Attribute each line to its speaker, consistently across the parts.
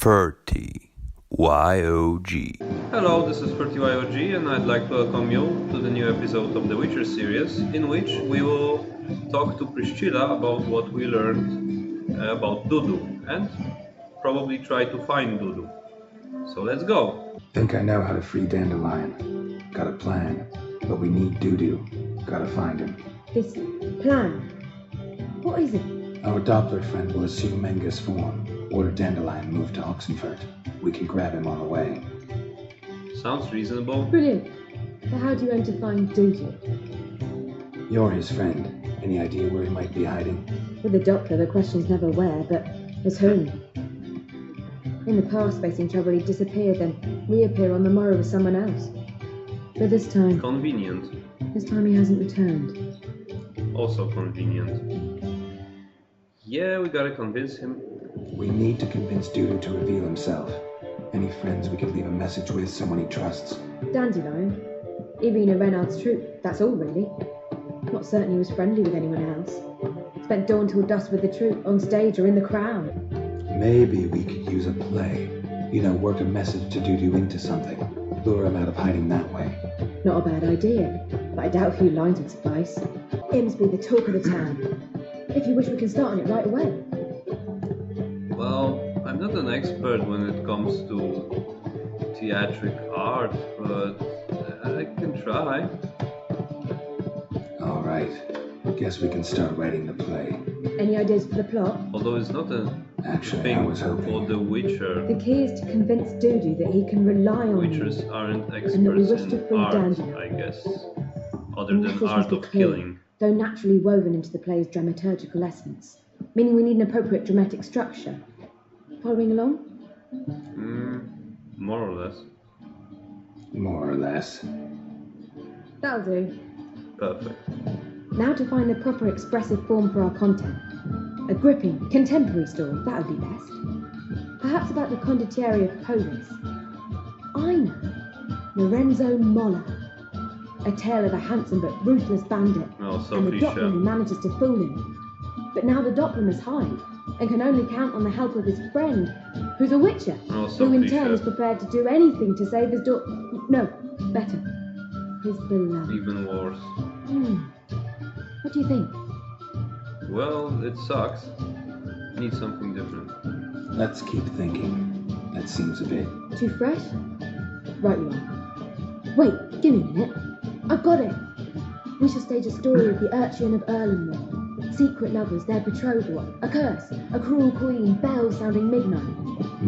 Speaker 1: 30YOG.
Speaker 2: Hello, this is 30YOG and I'd like to welcome you to the new episode of the Witcher series, in which we will talk to Priscilla about what we learned about Dudu and probably try to find Dudu. So let's go.
Speaker 3: Think I know how to free Dandelion. Got a plan, but we need Dudu. Gotta find him.
Speaker 4: This plan? What is it?
Speaker 3: Our Doppler friend will assume Menga's form. Order Dandelion move to Oxenfurt. We can grab him on the way.
Speaker 2: Sounds reasonable.
Speaker 4: Brilliant. But how do you aim to find Dudu?
Speaker 3: You're his friend. Any idea where he might be hiding?
Speaker 4: With the Doppler, the question's never where, but as whom? In the past, facing trouble, he'd disappear, then reappear on the morrow with someone else. But this time...
Speaker 2: Convenient.
Speaker 4: This time he hasn't returned.
Speaker 2: Also convenient. Yeah, we gotta convince him.
Speaker 3: We need to convince Dudu to reveal himself. Any friends we could leave a message with, someone he trusts.
Speaker 4: Dandelion. Irina Renard's troop, that's all really. Not certain he was friendly with anyone else. Spent dawn till dusk with the troop, on stage or in the crowd.
Speaker 3: Maybe we could use a play. Work a message to Dudu into something. Lure him out of hiding that way.
Speaker 4: Not a bad idea, but I doubt a few lines would suffice. Imms be the talk of the town. If you wish, we can start on it right away.
Speaker 2: Well, I'm not an expert when it comes to theatric art, but I can try.
Speaker 3: All right. Guess we can start writing the play.
Speaker 4: Any ideas for the plot?
Speaker 2: Although it's not a
Speaker 3: Actually,
Speaker 2: thing
Speaker 3: I was hoping.
Speaker 2: for The Witcher.
Speaker 4: The key is to convince Dudu that he can rely on
Speaker 2: Witchers
Speaker 4: you.
Speaker 2: aren't
Speaker 4: And that we
Speaker 2: experts
Speaker 4: wish to
Speaker 2: in
Speaker 4: free
Speaker 2: art,
Speaker 4: Dandelion.
Speaker 2: I guess. Other
Speaker 4: The
Speaker 2: than
Speaker 4: message
Speaker 2: art
Speaker 4: must be
Speaker 2: of
Speaker 4: clear,
Speaker 2: killing.
Speaker 4: though naturally woven into the play's dramaturgical essence. Meaning we need an appropriate dramatic structure. Following along?
Speaker 2: More or less.
Speaker 3: More or less.
Speaker 4: That'll do.
Speaker 2: Perfect.
Speaker 4: Now to find the proper expressive form for our content. A gripping, contemporary story, that would be best. Perhaps about the condottieri of Polis. I know. Lorenzo Molla. A tale of a handsome but ruthless bandit.
Speaker 2: Oh, so
Speaker 4: And the
Speaker 2: cliché.
Speaker 4: Doppler who manages to fool him. But now the Doppler must hide, and can only count on the help of his friend, who's a witcher,
Speaker 2: Oh, so
Speaker 4: who in
Speaker 2: cliché.
Speaker 4: turn is prepared to do anything to save his daughter. No, better. His beloved.
Speaker 2: Even worse.
Speaker 4: What do you think?
Speaker 2: Well, it sucks. Need something different.
Speaker 3: Let's keep thinking. That seems a bit...
Speaker 4: Too fresh? Right you are. Wait, give me a minute. I've got it. We shall stage a story of the urchin of Erlenmoor. Secret lovers, their betrothal, a curse, a cruel queen, bells sounding midnight.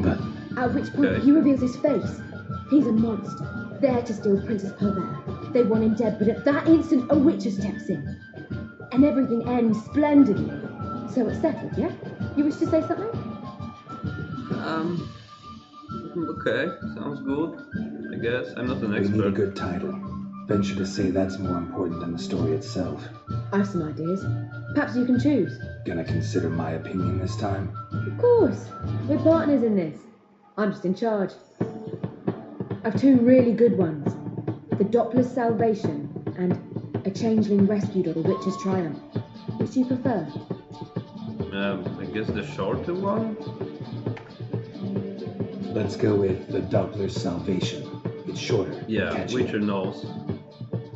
Speaker 3: But
Speaker 4: At which point
Speaker 2: Okay.
Speaker 4: he reveals his face. He's a monster, there to steal Princess Pavera. They want him dead, but at that instant a witcher steps in. And everything ends splendidly. So it's settled, yeah? You wish to say something?
Speaker 2: Okay, sounds good. I guess. I'm not an
Speaker 3: we need a
Speaker 2: expert.
Speaker 3: good title. Venture to say that's more important than the story itself.
Speaker 4: I've some ideas. Perhaps you can choose.
Speaker 3: Gonna consider my opinion this time?
Speaker 4: Of course. We're partners in this. I'm just in charge. I've two really good ones. The Doppler's Salvation and A Changeling Rescued or the Witcher's Triumph. Which do you prefer?
Speaker 2: I guess the shorter one?
Speaker 3: Let's go with the Doppler's Salvation. It's shorter.
Speaker 2: Yeah,
Speaker 3: catchier.
Speaker 2: Witcher knows.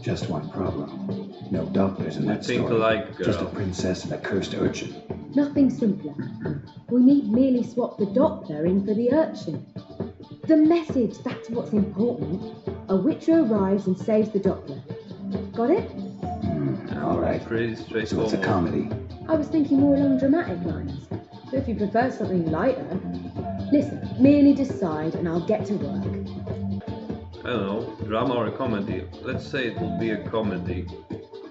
Speaker 3: Just one problem. No Dopplers in that
Speaker 2: think
Speaker 3: story.
Speaker 2: alike, girl.
Speaker 3: Just a princess and a cursed urchin.
Speaker 4: Nothing simpler. We need merely swap the Doppler in for the urchin. The message, that's what's important. A witcher arrives and saves the Doppler. Got it?
Speaker 3: All right.
Speaker 2: Pretty
Speaker 3: So
Speaker 2: straightforward.
Speaker 3: it's a comedy.
Speaker 4: I was thinking more along dramatic lines. But if you prefer something lighter... Listen, merely decide and I'll get to work.
Speaker 2: I don't know, drama or a comedy. Let's say it will be a comedy.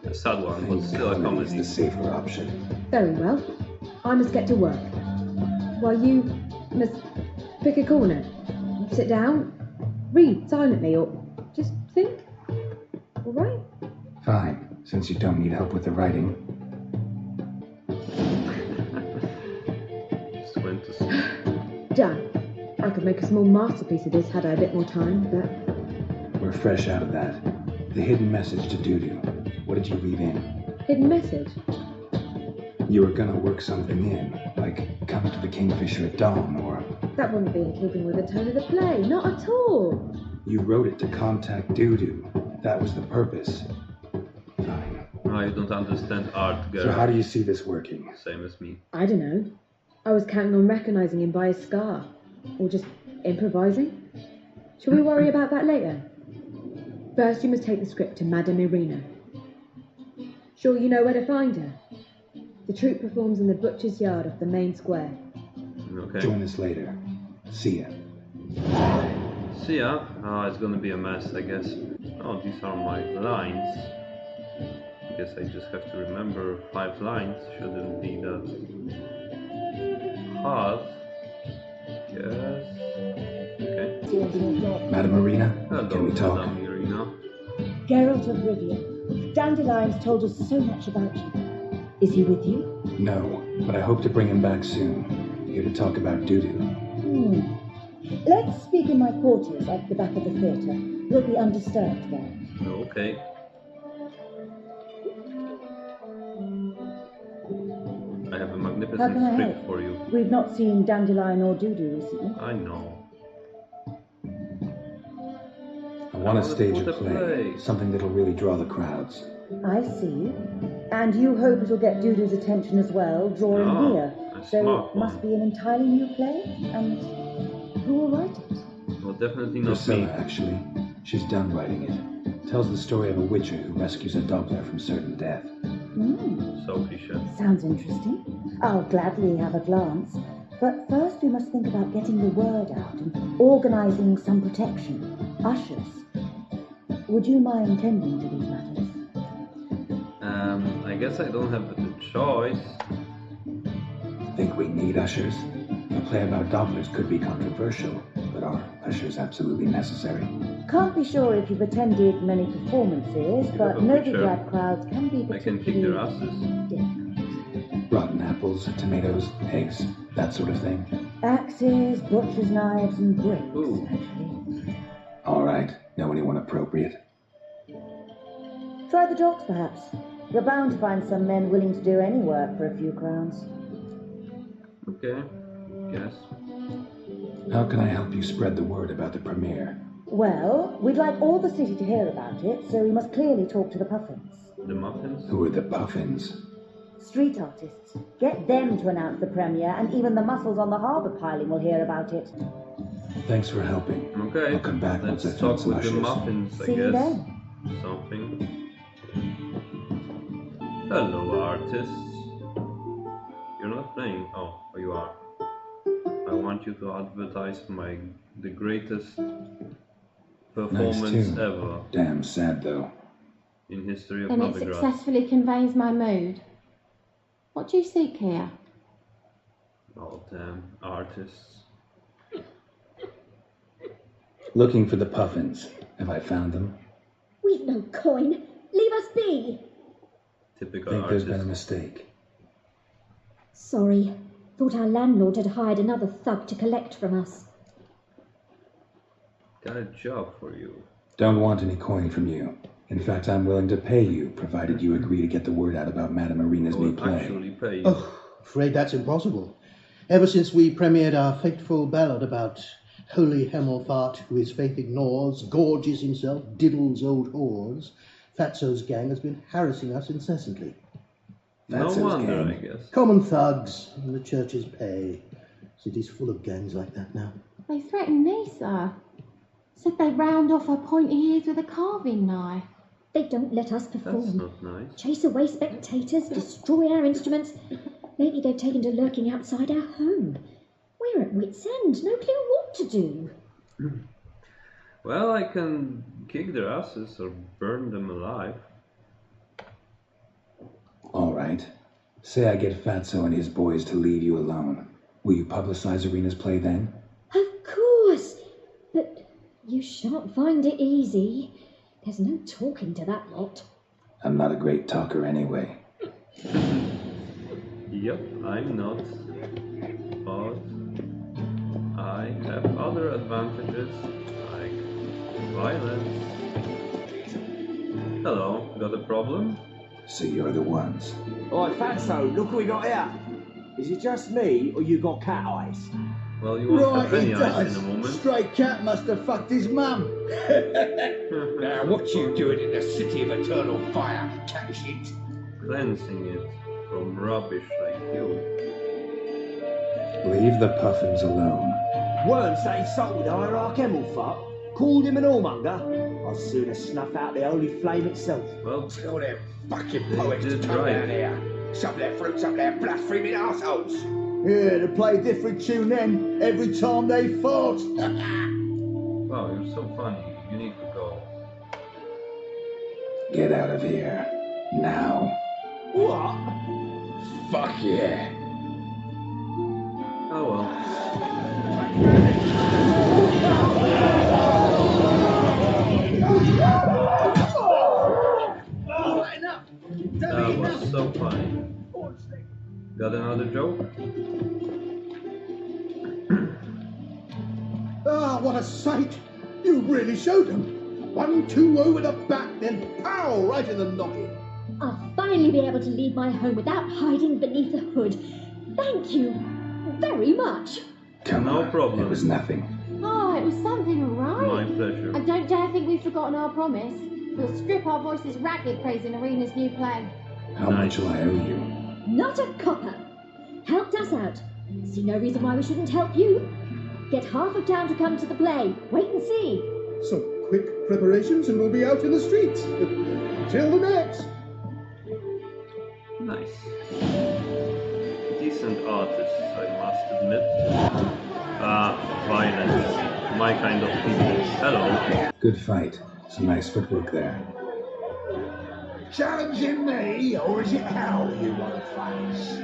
Speaker 2: A sad one, but still a
Speaker 3: Comedy is
Speaker 2: comedy.
Speaker 3: the safer option.
Speaker 4: Very well. I must get to work. While you must pick a corner. Sit down, read silently, or just think. All right?
Speaker 3: Fine, since you don't need help with the writing.
Speaker 2: Just went to sleep.
Speaker 4: Done. I could make a small masterpiece of this had I a bit more time, but
Speaker 3: We're fresh out of that. The hidden message to Dudu. What did you leave in?
Speaker 4: hidden message.
Speaker 3: You were gonna work something in, like come to the Kingfisher at dawn, or
Speaker 4: That wouldn't be in keeping with the tone of the play, not at all.
Speaker 3: You wrote it to contact Dudu. That was the purpose. Fine.
Speaker 2: Oh, you don't understand art,
Speaker 3: So
Speaker 2: Geralt.
Speaker 3: how do you see this working?
Speaker 2: Same as me.
Speaker 4: I don't know. I was counting on recognising him by his scar. Or just improvising. Shall we worry about that later? First, you must take the script to Madame Irina. Sure you know where to find her? The troupe performs in the butcher's yard off the main square.
Speaker 2: Okay.
Speaker 3: Join us later. See ya.
Speaker 2: See ya. Oh, it's gonna be a mess, I guess. Oh, these are my lines. I guess I just have to remember 5 lines. Shouldn't be that hard. Yes. Okay.
Speaker 3: Madam Marina,
Speaker 2: Hello,
Speaker 3: can we talk?
Speaker 2: Madame Irina.
Speaker 5: Geralt of Rivia, Dandelion's told us so much about you. Is he with you?
Speaker 3: No, but I hope to bring him back soon. Here to talk about Dudu.
Speaker 5: Let's speak in my quarters at the back of the theatre. We'll be undisturbed there.
Speaker 2: Okay. I have a
Speaker 5: How
Speaker 2: magnificent
Speaker 5: can I
Speaker 2: script
Speaker 5: help?
Speaker 2: for you.
Speaker 5: We've not seen Dandelion or Dudu recently.
Speaker 2: I know.
Speaker 3: I want to
Speaker 2: wanna
Speaker 3: stage
Speaker 2: put
Speaker 3: a
Speaker 2: a
Speaker 3: play.
Speaker 2: play.
Speaker 3: Something that'll really draw the crowds.
Speaker 5: I see. And you hope it'll get Dudu's attention as well, draw him
Speaker 2: Oh,
Speaker 5: here.
Speaker 2: a
Speaker 5: So
Speaker 2: smart
Speaker 5: it must
Speaker 2: one.
Speaker 5: be an entirely new play? And who will write it?
Speaker 2: Well, definitely not
Speaker 3: Priscilla,
Speaker 2: me.
Speaker 3: actually. She's done writing it. Tells the story of a witcher who rescues a Doppler from certain death.
Speaker 2: So cliche.
Speaker 5: Sounds interesting. I'll gladly have a glance. But first we must think about getting the word out and organising some protection. Ushers. Would you mind tending to these matters?
Speaker 2: I guess I don't have the choice.
Speaker 3: Think we need ushers? A play about Dopplers could be controversial, but are ushers absolutely necessary?
Speaker 5: Can't be sure if you've attended many performances,
Speaker 2: You
Speaker 5: but
Speaker 2: have a
Speaker 5: noted
Speaker 2: picture.
Speaker 5: that crowds can be
Speaker 2: I can kick their
Speaker 5: particularly
Speaker 2: asses.
Speaker 5: difficult.
Speaker 3: Rotten apples, tomatoes, eggs, that sort of thing.
Speaker 5: Axes, butcher's knives, and bricks,
Speaker 2: Ooh.
Speaker 5: actually.
Speaker 3: All right, know anyone appropriate?
Speaker 5: Try the docks, perhaps. You're bound to find some men willing to do any work for a few crowns.
Speaker 2: Okay. Yes.
Speaker 3: How can I help you spread the word about the premiere?
Speaker 5: Well, we'd like all the city to hear about it, so we must clearly talk to the Puffins.
Speaker 2: The muffins?
Speaker 3: Who are the Puffins?
Speaker 5: Street artists. Get them to announce the premiere, and even the muscles on the harbour piling will hear about it.
Speaker 3: Thanks for helping.
Speaker 2: Okay.
Speaker 3: I'll come back
Speaker 2: Let's
Speaker 3: once I
Speaker 2: talk
Speaker 3: find some
Speaker 2: with the
Speaker 3: ushers.
Speaker 2: muffins, I
Speaker 5: See you
Speaker 2: guess.
Speaker 5: then.
Speaker 2: Something. Hello, artists. You're not playing. Oh, you are. I want you to advertise the greatest
Speaker 3: Nice
Speaker 2: performance
Speaker 3: tune.
Speaker 2: ever
Speaker 3: Damn sad though.
Speaker 2: in history of
Speaker 6: Then it
Speaker 2: Novigrad.
Speaker 6: successfully conveys my mood. What do you seek here?
Speaker 2: Oh damn, artists.
Speaker 3: Looking for the Puffins. Have I found them?
Speaker 7: We've no coin. Leave us be.
Speaker 2: Typical
Speaker 3: Think there's
Speaker 2: artist.
Speaker 3: been a mistake.
Speaker 7: Sorry. Thought our landlord had hired another thug to collect from us.
Speaker 2: Got a job for you.
Speaker 3: Don't want any coin from you. In fact, I'm willing to pay you, provided you agree to get the word out about Madame Arena's
Speaker 2: I
Speaker 3: new
Speaker 2: will
Speaker 3: play.
Speaker 2: actually pay you.
Speaker 8: Oh, afraid that's impossible. Ever since we premiered our fateful ballad about holy Hemelfart, who his faith ignores, gorges himself, diddles old whores, Fatso's gang has been harassing us incessantly.
Speaker 2: No
Speaker 3: Fatso's
Speaker 2: wonder,
Speaker 3: gang.
Speaker 2: I guess.
Speaker 8: Common thugs in the church's pay. City's full of gangs like that now.
Speaker 6: They threatened me, sir. Said they'd round off her pointy ears with a carving knife.
Speaker 7: They don't let us
Speaker 2: That's
Speaker 7: perform.
Speaker 2: not nice.
Speaker 7: Chase away spectators, destroy our instruments. Maybe they've taken to lurking outside our home. We're at wit's end, no clue what to do.
Speaker 2: Well, I can kick their asses or burn them alive.
Speaker 3: All right. Say I get Fatso and his boys to leave you alone. Will you publicize Arena's play then?
Speaker 7: Of course. But you shan't find it easy. There's no talking to that lot.
Speaker 3: I'm not a great talker anyway.
Speaker 2: Yep, I'm not. But I have other advantages, like violence. Hello, got a problem?
Speaker 3: So you're the ones.
Speaker 9: Alright, Fatso, look what we got here. Is it just me, or you got cat eyes?
Speaker 2: Well, you won't have
Speaker 9: Right,
Speaker 2: any
Speaker 9: he
Speaker 2: ice
Speaker 9: does.
Speaker 2: in a moment.
Speaker 9: Stray cat must have fucked his mum.
Speaker 10: Now, what you doing in the city of eternal fire, cat shit?
Speaker 2: Cleansing it from rubbish like you.
Speaker 3: Leave the puffins alone.
Speaker 11: Worms say he salted our Camelfart, called him an whoremonger. I'd sooner snuff out the holy flame itself.
Speaker 2: Well,
Speaker 10: Tell them fucking
Speaker 2: They
Speaker 10: poets to
Speaker 2: did
Speaker 10: come
Speaker 2: right.
Speaker 10: down here. Shove their fruits up their blaspheming assholes.
Speaker 9: Yeah, they play a different tune then every time they fart.
Speaker 2: wow, you're so funny. You need to go.
Speaker 3: Get out of here. Now.
Speaker 11: What?
Speaker 10: Fuck yeah.
Speaker 2: Oh well. That was so funny. Got another joke?
Speaker 8: Ah, what a sight! You really showed them. 1-2 over the back, then pow, right in the noggin.
Speaker 7: I'll finally be able to leave my home without hiding beneath a hood. Thank you very much.
Speaker 3: Come
Speaker 2: No
Speaker 3: on.
Speaker 2: problem.
Speaker 3: It was nothing.
Speaker 6: Oh, it was something, all
Speaker 2: My
Speaker 6: right.
Speaker 2: pleasure.
Speaker 6: And don't dare think we've forgotten our promise. We'll strip our voices ragged praising Arena's new play.
Speaker 3: How much will I owe you?
Speaker 7: Not a copper. Helped us out. See no reason why we shouldn't help you. Get half of town to come to the play. Wait and see.
Speaker 8: Some quick preparations and we'll be out in the streets. Till the next.
Speaker 2: Nice. Decent artists, I must admit. Violence. My kind of people. Hello.
Speaker 3: Good fight. Some nice footwork there.
Speaker 10: Challenging me, or is it hell you want to face?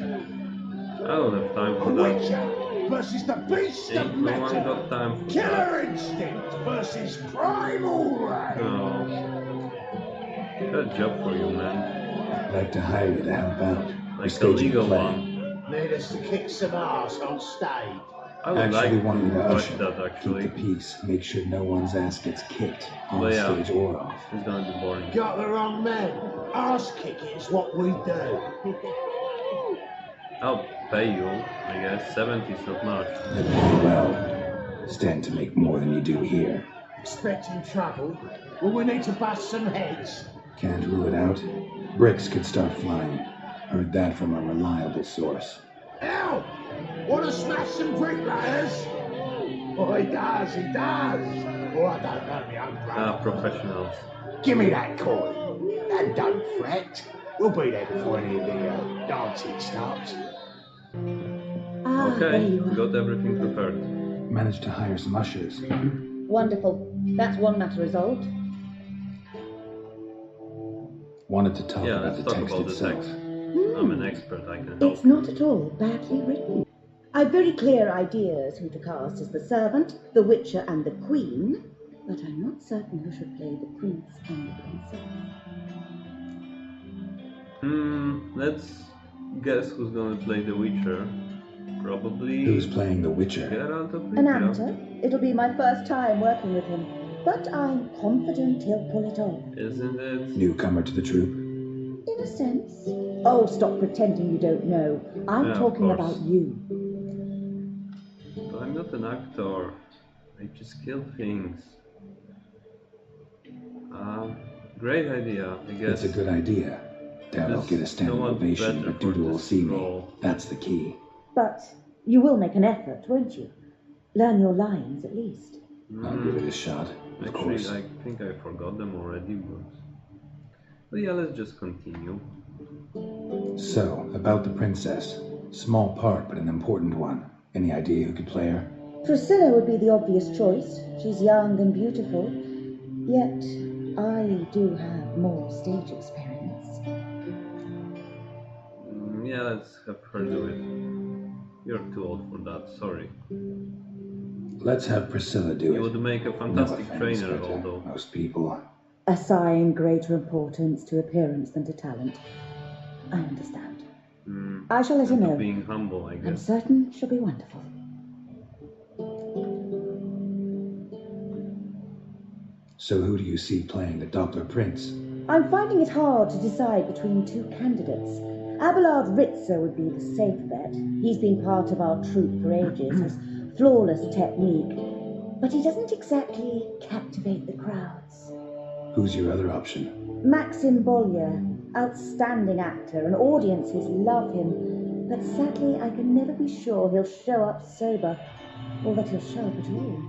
Speaker 2: I don't have time
Speaker 10: A
Speaker 2: for that.
Speaker 10: witcher versus the beast of
Speaker 2: Ain't no one
Speaker 10: matter.
Speaker 2: got time for that.
Speaker 10: Killer instinct versus primal rage.
Speaker 2: No. Good job for you, man.
Speaker 3: I'd like to hire you to help out. We're
Speaker 2: Like a
Speaker 3: staging
Speaker 2: legal
Speaker 3: play.
Speaker 2: one.
Speaker 11: Need us to kick some ass on stage.
Speaker 2: I would
Speaker 3: Actually
Speaker 2: like
Speaker 3: want you to
Speaker 2: to watch
Speaker 3: usher.
Speaker 2: that,
Speaker 3: Keep
Speaker 2: actually.
Speaker 3: the peace. Make sure no one's ass gets kicked on
Speaker 2: But yeah.
Speaker 3: stage or off.
Speaker 2: It's gonna be boring.
Speaker 11: Got the wrong man. Ass kicking's what we do.
Speaker 2: I'll pay you, I guess. 70's not much.
Speaker 3: Well, stand to make more than you do here.
Speaker 11: Expecting trouble? Well, we need to bust some heads.
Speaker 3: Can't rule it out. Bricks could start flying. Heard that from a reliable source.
Speaker 11: Hell! Want to smash some bricklayers? Oh, he does, he does. Oh, I don't know me own brother.
Speaker 2: Professionals.
Speaker 11: Give me that coin. And don't fret. We'll be there before any of the dancing starts.
Speaker 5: Ah, there
Speaker 2: Okay,
Speaker 5: you are.
Speaker 2: got everything prepared.
Speaker 3: Managed to hire some ushers.
Speaker 5: Wonderful. That's one matter resolved.
Speaker 3: Wanted to talk
Speaker 2: Yeah,
Speaker 3: about
Speaker 2: let's
Speaker 3: the
Speaker 2: talk
Speaker 3: text
Speaker 2: about the
Speaker 3: itself.
Speaker 2: text. I'm an expert, I can help.
Speaker 5: It's not at all badly written. I've very clear ideas who to cast as the servant, the witcher, and the queen, but I'm not certain who should play the prince and the princess.
Speaker 2: Let's guess who's gonna play the Witcher. Probably
Speaker 3: Who's playing the Witcher?
Speaker 2: Geralt of
Speaker 5: An
Speaker 2: Rivia.
Speaker 5: amateur. It'll be my first time working with him, but I'm confident he'll pull it off.
Speaker 2: Isn't it?
Speaker 3: Newcomer to the troupe.
Speaker 5: In a sense. Oh, stop pretending you don't know. I'm
Speaker 2: Yeah, of
Speaker 5: talking
Speaker 2: course.
Speaker 5: about you.
Speaker 2: But I'm not an actor. I just kill things. Great idea, I guess.
Speaker 3: It's a good idea. Doubt I'll
Speaker 2: There's
Speaker 3: get a standing
Speaker 2: no one
Speaker 3: ovation,
Speaker 2: better
Speaker 3: but
Speaker 2: for
Speaker 3: Dudu will
Speaker 2: this
Speaker 3: see me.
Speaker 2: role.
Speaker 3: That's the key.
Speaker 5: But you will make an effort, won't you? Learn your lines at least.
Speaker 3: I'll give it a shot, of
Speaker 2: Actually,
Speaker 3: course.
Speaker 2: I think I forgot them already, but yeah, let's just continue.
Speaker 3: So, about the princess. Small part, but an important one. Any idea who could play her?
Speaker 5: Priscilla would be the obvious choice. She's young and beautiful. Yet, I do have more stage experience.
Speaker 2: Yeah, let's have her do it. You're too old for that, sorry.
Speaker 3: Let's have Priscilla do
Speaker 2: You
Speaker 3: it.
Speaker 2: would make a
Speaker 3: No
Speaker 2: fantastic
Speaker 3: offense,
Speaker 2: trainer,
Speaker 3: but,
Speaker 2: although.
Speaker 3: most people.
Speaker 5: Assign greater importance to appearance than to talent. I understand. I shall let her know.
Speaker 2: Being humble, I
Speaker 5: I'm
Speaker 2: guess.
Speaker 5: certain she'll be wonderful.
Speaker 3: So who do you see playing the Doppler Prince?
Speaker 5: I'm finding it hard to decide between two candidates. Abelard Ritzer would be the safe bet. He's been part of our troupe for ages, has flawless technique, but he doesn't exactly captivate the crowds.
Speaker 3: Who's your other option?
Speaker 5: Maxim Bollier, outstanding actor, and audiences love him, but sadly I can never be sure he'll show up sober, or that he'll show up at all.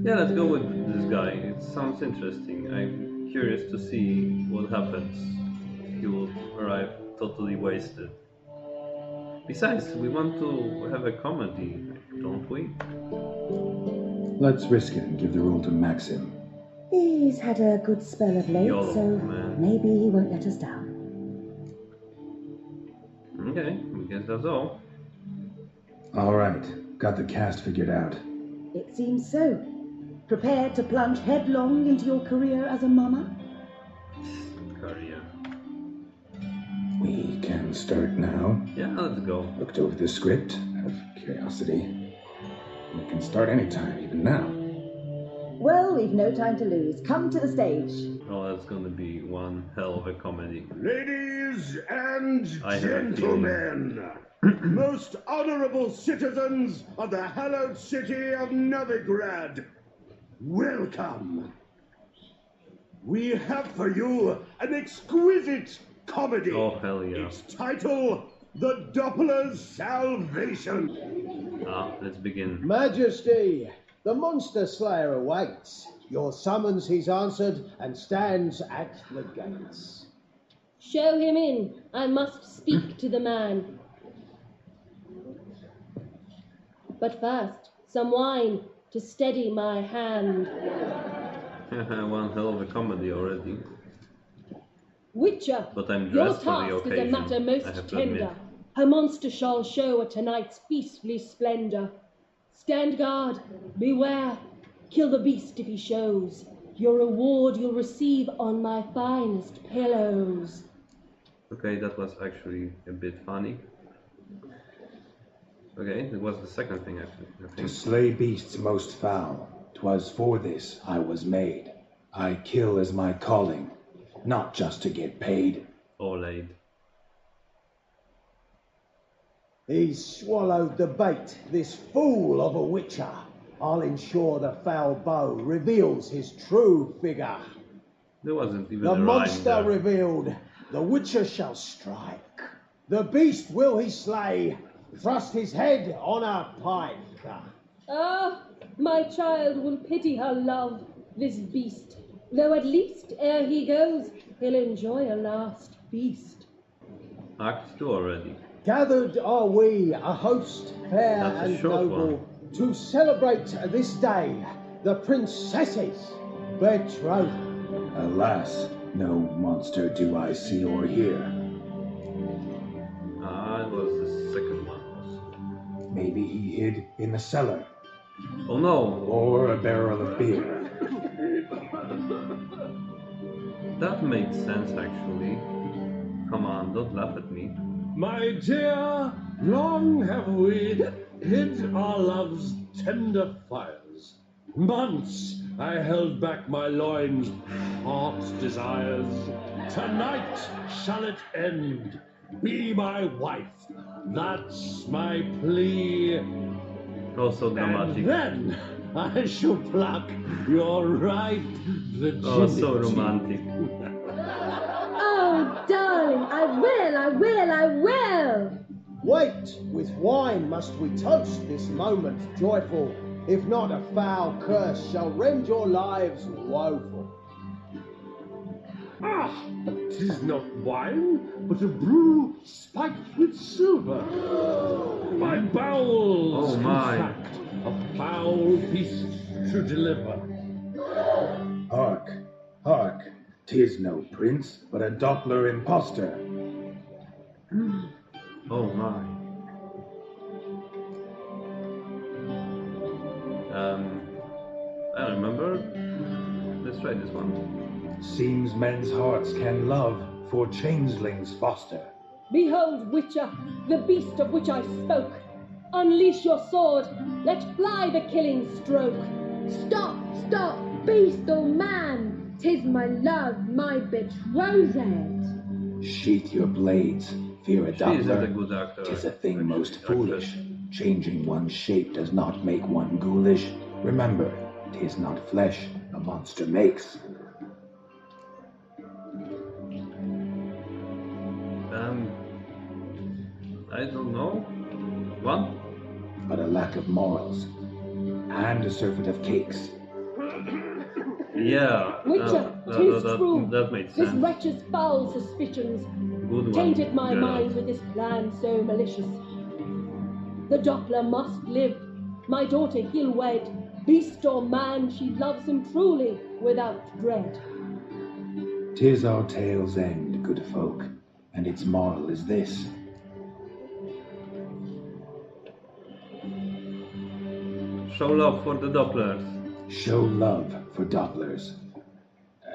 Speaker 2: Yeah, let's go with this guy. It sounds interesting. I'm curious to see what happens. He will arrive totally wasted. Besides, we want to have a comedy, don't we?
Speaker 3: Let's risk it and give the role to Maxim.
Speaker 5: He's had a good spell of late,
Speaker 2: YOLO,
Speaker 5: so
Speaker 2: man.
Speaker 5: maybe he won't let us down.
Speaker 2: Okay, I guess that's all.
Speaker 3: All right, got the cast figured out.
Speaker 5: It seems so. Prepared to plunge headlong into your career as a mama?
Speaker 2: Career.
Speaker 3: We can start now.
Speaker 2: Yeah, let's go.
Speaker 3: Looked over the script out of curiosity. We can start anytime, even now.
Speaker 5: Well, we've no time to lose. Come to the stage.
Speaker 2: Oh, that's gonna be one hell of a comedy.
Speaker 11: Ladies and
Speaker 2: I have a
Speaker 11: gentlemen, most honorable citizens of the hallowed city of Novigrad, welcome. We have for you an exquisite comedy.
Speaker 2: Oh, hell yeah.
Speaker 11: Its title, The Doppler's Salvation.
Speaker 2: Let's begin.
Speaker 12: Majesty, the monster slayer awaits. Your summons he's answered and stands at the gates.
Speaker 6: Show him in. I must speak to the man. But first, some wine to steady my hand.
Speaker 2: One hell of a comedy already.
Speaker 6: Witcher,
Speaker 2: But I'm
Speaker 6: your
Speaker 2: dressed for the
Speaker 6: task is a
Speaker 2: occasion,
Speaker 6: matter
Speaker 2: I
Speaker 6: most
Speaker 2: have to admit.
Speaker 6: tender. Her monster shall show at tonight's beastly splendor. Stand guard, beware, kill the beast if he shows. Your reward you'll receive on my finest pillows.
Speaker 2: Okay, that was actually a bit funny. Okay, it was the second thing actually, I
Speaker 3: To
Speaker 2: think.
Speaker 3: slay beasts most foul, 'twas for this I was made. I kill as my calling, not just to get paid.
Speaker 2: Olayed.
Speaker 12: He's swallowed the bait, this fool of a witcher. I'll ensure the foul bow reveals his true figure.
Speaker 2: There wasn't even
Speaker 12: The
Speaker 2: a rhyme
Speaker 12: monster
Speaker 2: there.
Speaker 12: revealed, the witcher shall strike. The beast will he slay, thrust his head on a pike.
Speaker 6: Ah, my child will pity her love, this beast. Though at least, ere he goes, he'll enjoy a last feast.
Speaker 2: Act 2 already.
Speaker 12: Gathered are we, a host fair
Speaker 2: That's a
Speaker 12: and
Speaker 2: short
Speaker 12: noble, to celebrate this day, the princess's betrothal.
Speaker 3: Alas, no monster do I see or hear.
Speaker 2: It was the second one.
Speaker 3: Maybe he hid in the cellar,
Speaker 2: Oh no!
Speaker 3: or a barrel of beer.
Speaker 2: That makes sense actually. Come on, don't laugh at me.
Speaker 13: My dear, long have we hid our love's tender fires. Months I held back my loins, heart's desires. Tonight shall it end. Be my wife. That's my plea.
Speaker 2: Oh, so dramatic.
Speaker 13: And then I shall pluck your ripe virginity.
Speaker 2: Oh, so romantic.
Speaker 4: Oh, darling, I will!
Speaker 12: Wait, with wine must we toast this moment joyful. If not, a foul curse shall rend your lives woeful.
Speaker 13: Ah, 'tis not wine, but a brew spiked with silver. My bowels
Speaker 2: Oh, my.
Speaker 13: contract, a foul beast to deliver.
Speaker 3: Hark, hark, 'tis no prince, but a Doppler impostor.
Speaker 2: Oh my. I don't remember. Let's try this one.
Speaker 3: Seems men's hearts can love, for changelings foster.
Speaker 6: Behold, Witcher, the beast of which I spoke. Unleash your sword. Let fly the killing stroke.
Speaker 4: Stop, beast or man! 'Tis my love, my betrothed.
Speaker 3: Sheath your blades, Fear a
Speaker 2: She isn't a
Speaker 3: Doppler,
Speaker 2: good actor.
Speaker 3: 'tis a thing most foolish. Changing one's shape does not make one ghoulish. Remember, 'tis not flesh a monster makes.
Speaker 2: I don't know. What?
Speaker 3: But a lack of morals. And a surfeit of cakes.
Speaker 2: Yeah.
Speaker 6: Witcher, 'tis true.
Speaker 2: That made
Speaker 6: This
Speaker 2: sense.
Speaker 6: wretch's foul suspicions
Speaker 2: Good one.
Speaker 6: tainted my
Speaker 2: Geralt.
Speaker 6: mind with this plan so malicious. The Doppler must live. My daughter he'll wed. Beast or man, she loves him truly, without dread.
Speaker 3: 'Tis our tale's end, good folk, and its moral is this.
Speaker 2: Show love for the Dopplers.
Speaker 3: Show love for Dopplers,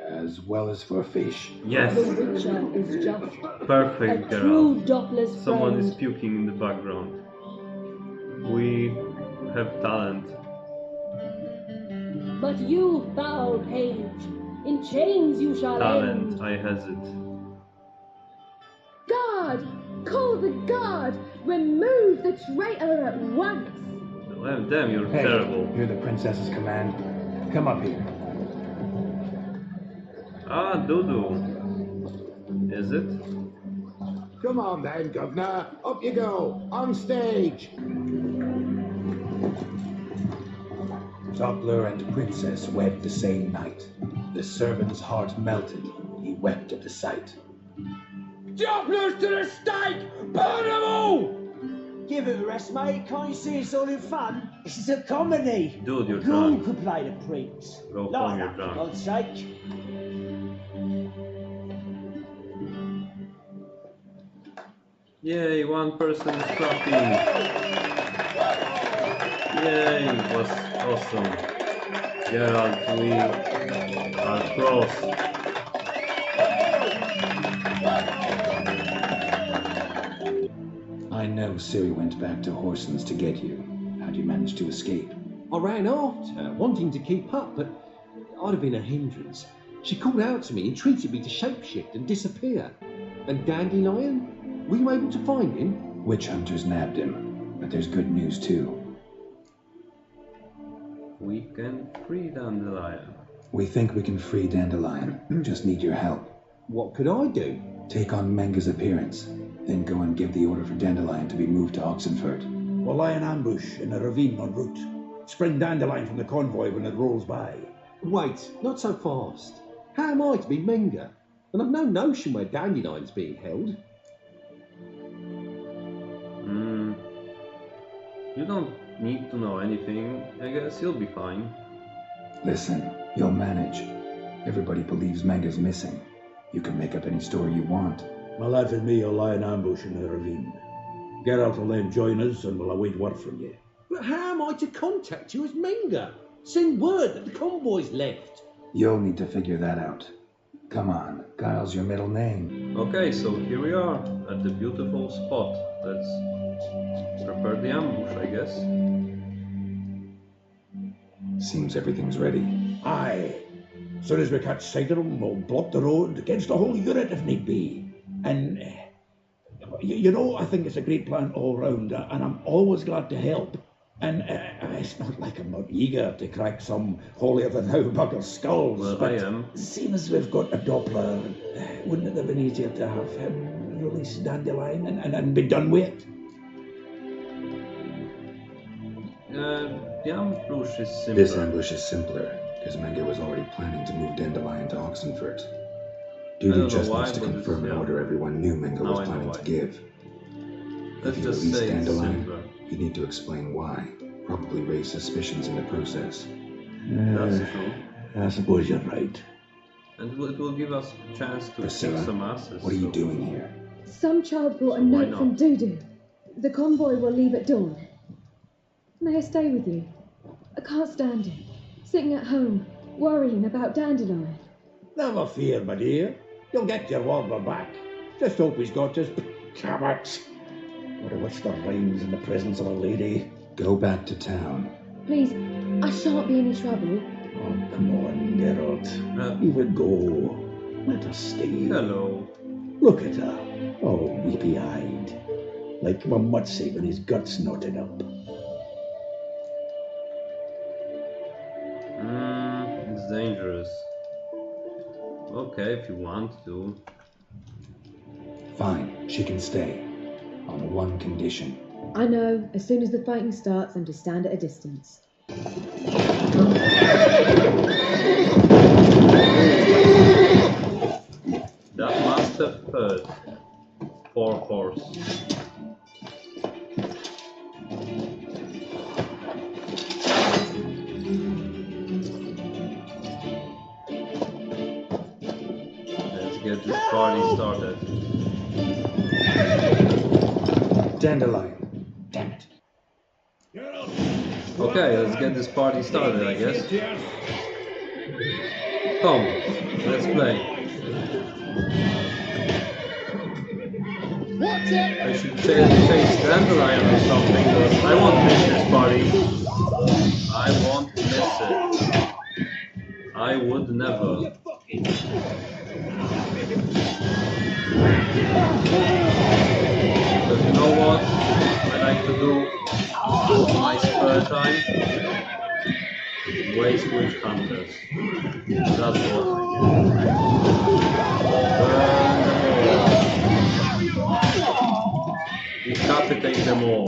Speaker 3: as well as for fish.
Speaker 2: Yes.
Speaker 6: The Witcher is just
Speaker 2: Perfect,
Speaker 6: a true
Speaker 2: Geralt.
Speaker 6: Doppler's
Speaker 2: Someone
Speaker 6: friend.
Speaker 2: is puking in the background. We have talent.
Speaker 6: But you, foul page, in chains you shall
Speaker 2: Talent,
Speaker 6: end.
Speaker 2: I has it.
Speaker 4: Guard! Call the guard! Remove the traitor at once!
Speaker 2: Well, damn, you're
Speaker 3: Hey,
Speaker 2: terrible.
Speaker 3: hear the princess's command. Come up here.
Speaker 2: Ah, Dudu. Is it?
Speaker 11: Come on then, governor. Up you go. On stage.
Speaker 3: Doppler and princess wed the same night. The servant's heart melted. He wept at the sight.
Speaker 10: Dopplers to the stake! Burn them all!
Speaker 12: Give it a rest, mate. Can't you see it's all in fun? This is a comedy.
Speaker 2: Dude, you're
Speaker 12: Who
Speaker 2: drunk.
Speaker 12: could play the prince?
Speaker 2: Go
Speaker 12: Light
Speaker 2: home, you're
Speaker 12: up, for
Speaker 2: drunk.
Speaker 12: God's sake.
Speaker 2: Yay, one person is clapping. Yay, it was awesome. Geralt, we are pros.
Speaker 3: I know Ciri went back to Horsens to get you. How'd you manage to escape?
Speaker 14: I ran after, wanting to keep up, but I'd have been a hindrance. She called out to me, entreated me to shapeshift and disappear. And Dandelion? Were you able to find him?
Speaker 3: Witch hunters nabbed him, but there's good news too.
Speaker 2: We can free Dandelion.
Speaker 3: We think we can free Dandelion. Just need your help.
Speaker 14: What could I do?
Speaker 3: Take on Menga's appearance, then go and give the order for Dandelion to be moved to Oxenfurt.
Speaker 9: We'll lie in ambush in a ravine en route. Spring Dandelion from the convoy when it rolls by.
Speaker 14: Wait, not so fast. How am I to be Menga? And I've no notion where Dandelion's being held.
Speaker 2: You don't need to know anything. I guess you'll be fine.
Speaker 3: Listen, you'll manage. Everybody believes Menga's missing. You can make up any story you want.
Speaker 9: My lad and me will lie in ambush in the ravine. Geralt will then join us and we'll await word from you.
Speaker 14: But how am I to contact you as Menga? Send word that the convoy's left.
Speaker 3: You'll need to figure that out. Come on, Guile's your middle name.
Speaker 2: Okay, so here we are at the beautiful spot. Let's prepare the ambush, I guess.
Speaker 3: Seems everything's ready.
Speaker 9: Aye. As soon as we catch sight of them, we'll block the road against the whole unit if need be. And, you know, I think it's a great plan all round, and I'm always glad to help. And it's not like I'm not eager to crack some holier-than-thou bugger's skulls.
Speaker 2: Well,
Speaker 9: but
Speaker 2: I am.
Speaker 9: Seeing as we've got a Doppler, wouldn't it have been easier to have him release Dandelion and be done with it?
Speaker 2: The ambush is simple.
Speaker 3: This ambush is simpler, because Menga was already planning to move Dandelion to Oxenfurt. Duty just needs to confirm an order everyone knew Menga was planning to give.
Speaker 2: Let's
Speaker 3: If you
Speaker 2: just
Speaker 3: release
Speaker 2: say it's
Speaker 3: Dandelion,
Speaker 2: simpler.
Speaker 3: you need to explain why. Probably raise suspicions in the process.
Speaker 2: That's true.
Speaker 9: I suppose you're right.
Speaker 2: And it will give us a chance to
Speaker 3: Priscilla,
Speaker 2: kick some asses.
Speaker 3: what are you doing here?
Speaker 4: Some child brought a
Speaker 2: Why
Speaker 4: note
Speaker 2: not?
Speaker 4: from Dudu. The convoy will leave at dawn. May I stay with you? I can't stand it. Sitting at home, worrying about Dandelion.
Speaker 9: Never fear, my dear. You'll get your warbler back. Just hope he's got his cabaret. What a witch that rhymes in the presence of a lady.
Speaker 3: Go back to town.
Speaker 4: Please, I shan't be any trouble.
Speaker 9: Oh, come on, Geralt. We would go. Let us stay.
Speaker 2: Hello.
Speaker 9: Look at her, all weepy-eyed, like a mutsy when his guts knotted up.
Speaker 2: It's dangerous. Okay, if you want to.
Speaker 3: Fine, she can stay. On one condition.
Speaker 4: I know, as soon as the fighting starts, I'm to stand at a distance.
Speaker 2: That must have hurt. Poor horse. Let's get this party started.
Speaker 3: Dandelion. Damn it.
Speaker 2: Okay, let's get this party started, I guess. Come, let's play. I should chase Dandelion or something, because I won't miss this party. I won't miss it. I would never. But you know what I like to do in my spare time? Waste witch hunters. That's what I do. Burn them all. Decapitate them all.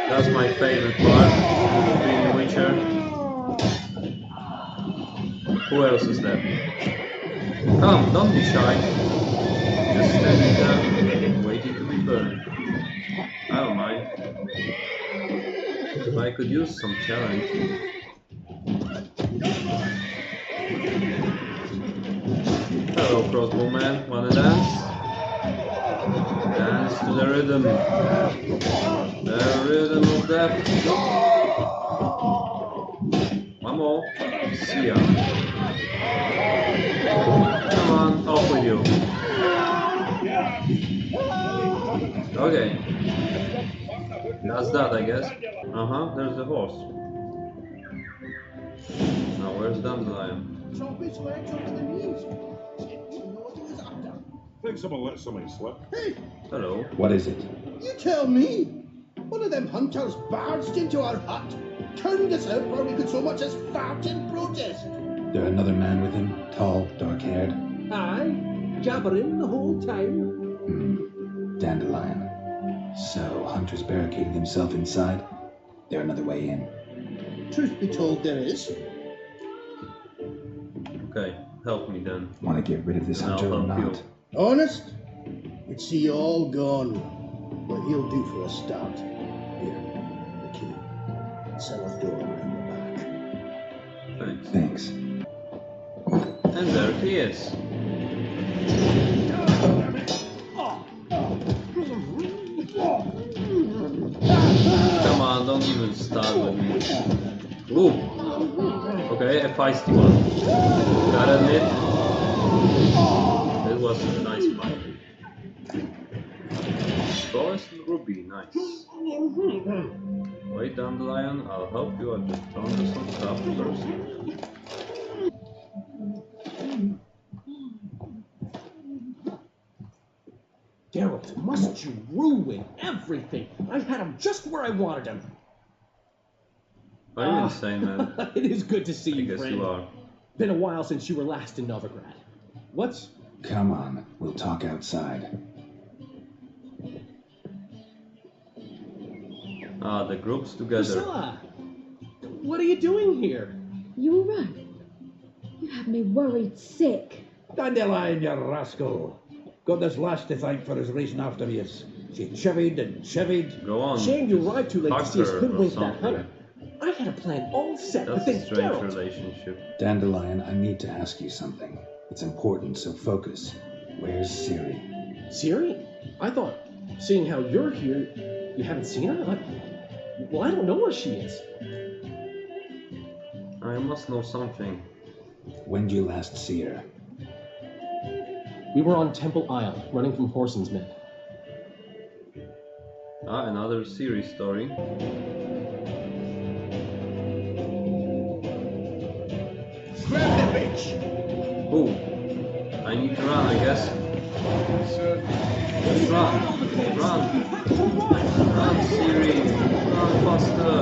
Speaker 2: That's my favorite part of being a witcher. Who else is left? Come, don't be shy. Just standing there, waiting to be burned. I don't mind. I could use some challenge. Hello, crossbow man. Wanna dance? Dance to the rhythm. The rhythm of death. One more. See ya. Come on, off with you. Okay. That's that, I guess. There's the horse. Now, where's Dandelion?
Speaker 11: Think someone let somebody slip.
Speaker 8: Hey,
Speaker 2: Hello.
Speaker 3: What is it?
Speaker 8: you tell me. One of them hunters barged into our hut, turned us out before we could so much as fart in protest.
Speaker 3: There another man with him? Tall, dark-haired?
Speaker 14: Aye, jabbering the whole time.
Speaker 3: Dandelion. So, Hunter's barricaded himself inside? There another way in?
Speaker 8: Truth be told, there is.
Speaker 2: Okay, help me then.
Speaker 3: Want to get rid of this
Speaker 2: And I'll
Speaker 3: hunter or
Speaker 2: help you.
Speaker 3: not?
Speaker 8: Honest? We'd see you all gone. But he'll do for a start. Here, the key. Cellar door around the back.
Speaker 2: Thanks. And there he is. Come on, don't even start with me. Ooh. Okay, a feisty one. Gotta admit, it was a nice fight. Forest and Ruby, nice. Wait, Dandelion, I'll help you. I'll just throw some stuff first.
Speaker 14: Geralt, must you ruin everything? I had him just where I wanted him.
Speaker 2: Are you insane, man?
Speaker 14: It is good to see you,
Speaker 2: I guess
Speaker 14: friend.
Speaker 2: you are.
Speaker 14: Been a while since you were last in Novigrad. What's...
Speaker 3: Come on, we'll talk outside.
Speaker 2: Ah, the group's together.
Speaker 14: Priscilla! What are you doing here?
Speaker 4: You all right? You had me worried sick.
Speaker 9: Dandelion, you rascal. Got this lass to thank for his racing after yous. She chivied and chivied.
Speaker 2: Go on.
Speaker 14: Shame you arrived too late to see us
Speaker 2: Hug her or
Speaker 14: hoodwink that
Speaker 2: something.
Speaker 14: hunter. I had a plan all set, but
Speaker 2: That's
Speaker 14: then
Speaker 2: a strange
Speaker 14: Geralt...
Speaker 2: relationship.
Speaker 3: Dandelion, I need to ask you something. It's important, so focus. Where's Ciri?
Speaker 14: Ciri? I thought, seeing how you're here, you haven't seen her? Well, I don't know where she is.
Speaker 2: I must know something.
Speaker 3: When did you last see her?
Speaker 14: We were on Temple Isle, running from Whoreson's men.
Speaker 2: Ah, another series story.
Speaker 11: Grab the bitch!
Speaker 2: Ooh, I I need to run, I guess. Just run. Run, Siri. Run faster.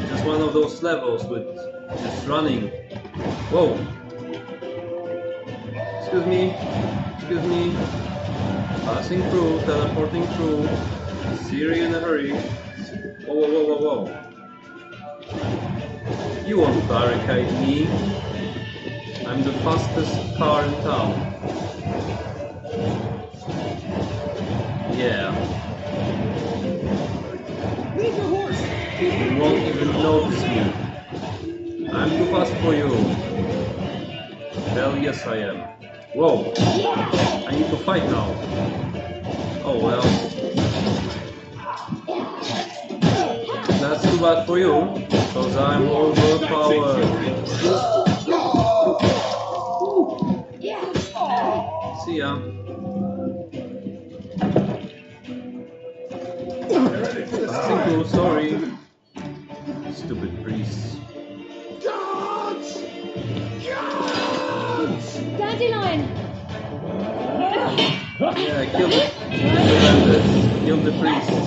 Speaker 2: Just one of those levels with just running. Whoa. Excuse me. Passing through, teleporting through. Siri in a hurry. Whoa. You won't barricade me. I'm the fastest car in town. Yeah.
Speaker 10: Leave your horse!
Speaker 2: You won't even notice me. I'm too fast for you. Well, yes I am. Whoa. I need to fight now. Oh well. That's too bad for you, because I'm overpowered. See ya. Passing through, sorry. Stupid priests.
Speaker 6: Dandelion!
Speaker 2: Yeah, kill the priests.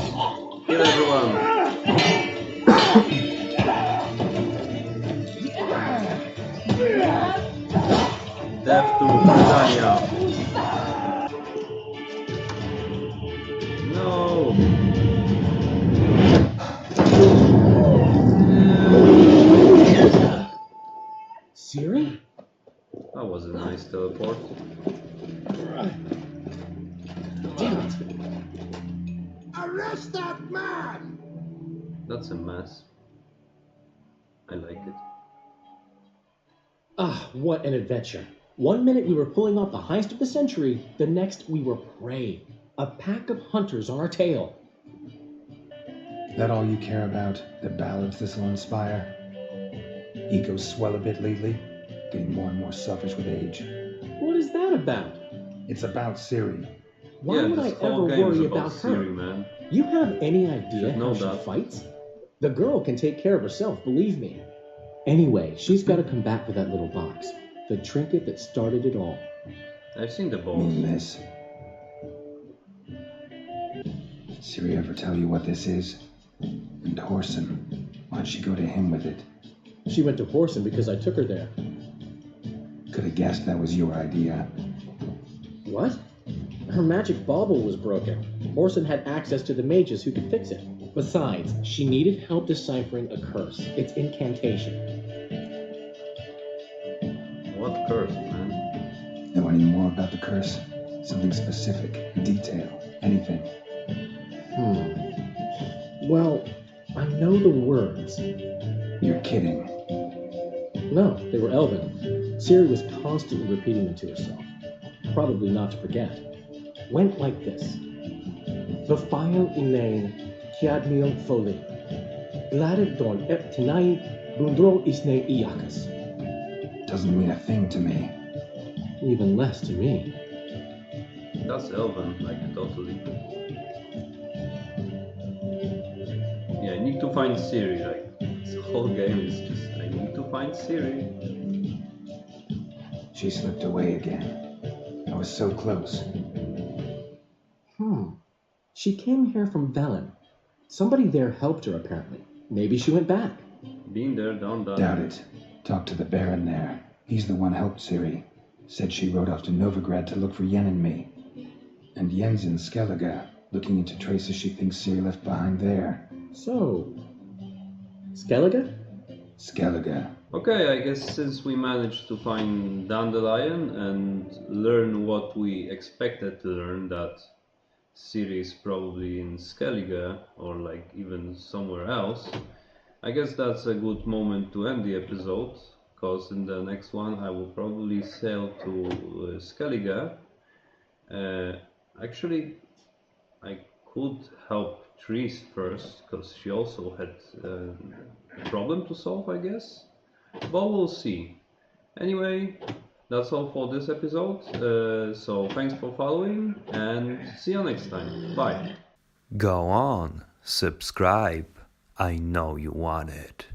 Speaker 2: Kill everyone. Death to Britannia. No.
Speaker 14: Siri?
Speaker 2: That was a nice teleport.
Speaker 14: Damn it.
Speaker 11: Arrest that man!
Speaker 2: That's a mess. I like it.
Speaker 15: Ah, what an adventure. 1 minute we were pulling off the heist of the century, the next we were prey. A pack of hunters on our tail.
Speaker 3: That all you care about? The balance this will inspire? Egos swell a bit lately, getting more and more selfish with age.
Speaker 15: What is that about?
Speaker 3: It's about Siri.
Speaker 15: Why would I ever worry about her?
Speaker 2: Siri, man.
Speaker 15: You have any idea how she
Speaker 2: that.
Speaker 15: fights? The girl can take care of herself, believe me. Anyway, she's got to come back with that little box. The trinket that started it all.
Speaker 2: I've seen the balls.
Speaker 3: Mean this. Siri ever tell you what this is? And Horson, why'd she go to him with it?
Speaker 15: She went to Horson because I took her there.
Speaker 3: Could have guessed that was your idea.
Speaker 15: What? Her magic bauble was broken. Horson had access to the mages who could fix it. Besides, she needed help deciphering a curse. It's incantation.
Speaker 2: What curse, man?
Speaker 3: Know any more about the curse? Something specific, in detail, anything.
Speaker 15: Well, I know the words.
Speaker 3: You're kidding.
Speaker 15: No, they were Elven. Siri was constantly repeating them to herself. Probably not to forget. Went like this. Befile inane kiadmion foli. Gladet don ep tenai bundro isne iakas.
Speaker 3: Doesn't mean a thing to me.
Speaker 15: Even less to me.
Speaker 2: That's Elven, like totally. Yeah, I need to find Siri, like this whole game is just I need to find Siri.
Speaker 3: She slipped away again. I was so close.
Speaker 15: She came here from Velen. Somebody there helped her, apparently. Maybe she went back.
Speaker 2: Been there, done that.
Speaker 3: Doubt it. Talked to the Baron there. He's the one helped Siri. Said she rode off to Novigrad to look for Yen and me. And Yen's in Skellige, looking into traces she thinks Siri left behind there.
Speaker 15: So, Skellige?
Speaker 3: Skellige.
Speaker 2: Okay, I guess since we managed to find Dandelion and learn what we expected to learn, that Siri is probably in Skellige or like even somewhere else, I guess that's a good moment to end the episode, because in the next one I will probably sail to Skellige. Actually, I could help Therese first, because she also had a problem to solve, I guess. But we'll see. Anyway, that's all for this episode. So thanks for following and see you next time. Bye.
Speaker 1: Go on, subscribe. I know you want it.